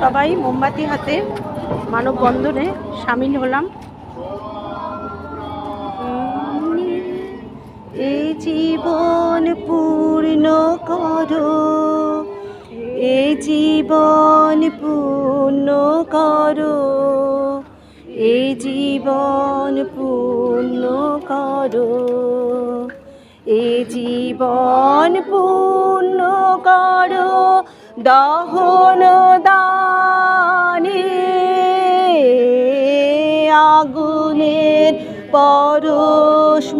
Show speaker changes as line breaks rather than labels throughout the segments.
সবাই মোমবাতি হাতে মানববন্ধনে সামিল হলাম। এই জীবন পূর্ণ করো, এই জীবন পূর্ণ করো, এই জীবন পূর্ণ করো, এই জীবন পূর্ণ করো দহন দানে, আগুনের পরশমণি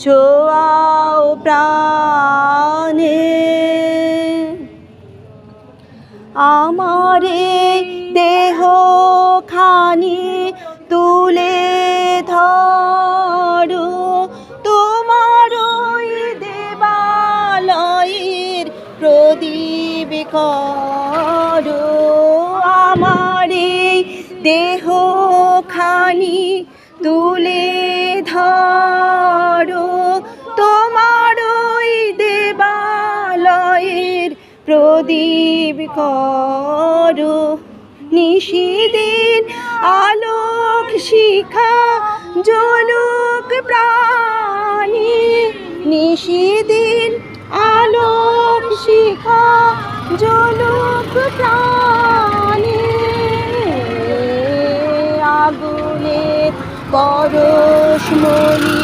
ছোঁয়াও প্রাণে। আমার দেহ খানি তুলে ধরো, তোমার দেবালয়ের প্রদীপ করো। আমার দেহ খানি তুলে ধরো, তোমার দেবালয়ের প্রদীপ করো। নিশিদিন আলোক শিখা জ্বলুক প্রাণে, নিশিদিন আলোক শিখা জ্বলুক প্রাণে। আগুনের পরশমণি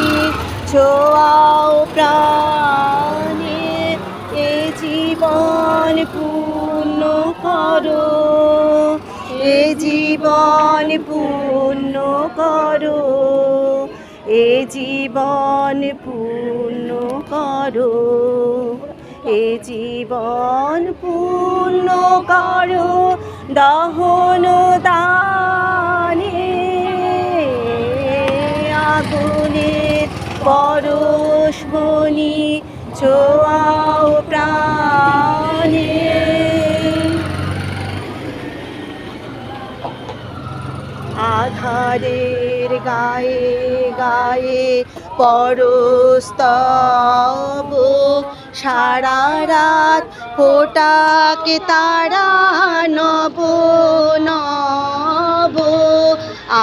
ছোঁয়াও প্রাণে, এ জীবন পূর্ণ করো, এ জীবন পূর্ণ করো, এ জীবন পূর্ণ করো, এ জীবন পূর্ণ করো দহন দানে। আগুনের পরশমণি ছোঁয়াও প্রাণে। আধারের গায়ে গায়ে পরস্তব, সারা রাত ফোটাকে তারা নব নব।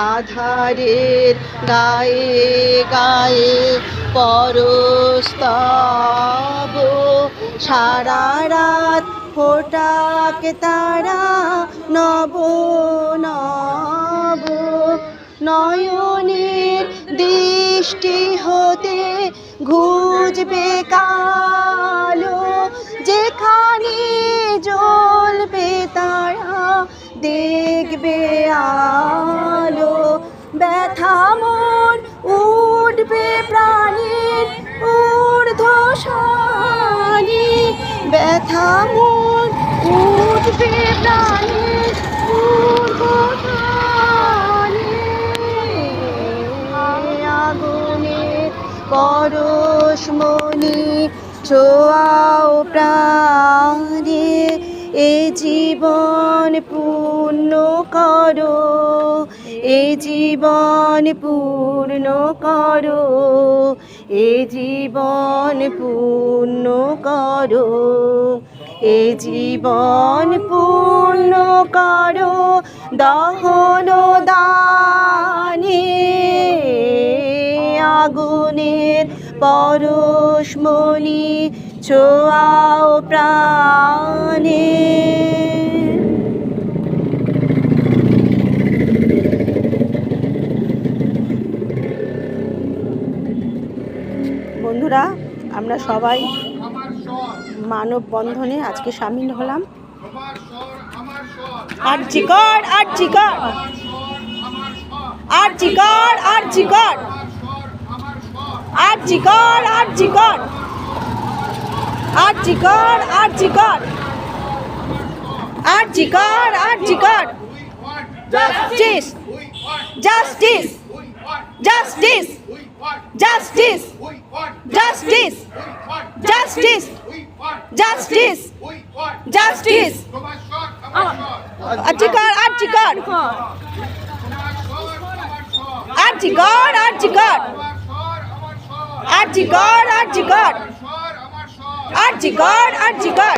আধারের গায়ে গায়ে পরস্তব, সারা রাত ফোটাকে তারা নব নব। নয়নের দৃষ্টি হতে ঘুচবে কালো, যেখানে জ্বলবে তারা দেখবে আলো। ব্যথা মন উঠবে প্রাণের ঊর্ধ্বশ্বানে, ব্যথা মন উঠবে প্রাণের ঊর্ধ্বশ্বানে। আগুনের পরশমণি ছোঁয়াও প্রাণে, এ জীবন পূর্ণ করো, এ জীবন পূর্ণ করো, এ জীবন পূর্ণ করো, এ জীবন পূর্ণ করো দহন দানে। আগুনের পরশমণি ছোঁয়াও প্রাণে। বন্ধুরা, আমরা সবাই মানববন্ধনে আজকে সামিল হলাম। আরজি Kar, R G Kar, R G Kar, R G Kar, R G Kar, R G Kar, R G Kar, R G Kar, R G Kar, R G Kar. Justice, justice, justice, justice, justice, justice, justice, justice. R G Kar, R G Kar, R G Kar, R G Kar, R G Kar, R G Kar, R G Kar, R G কর,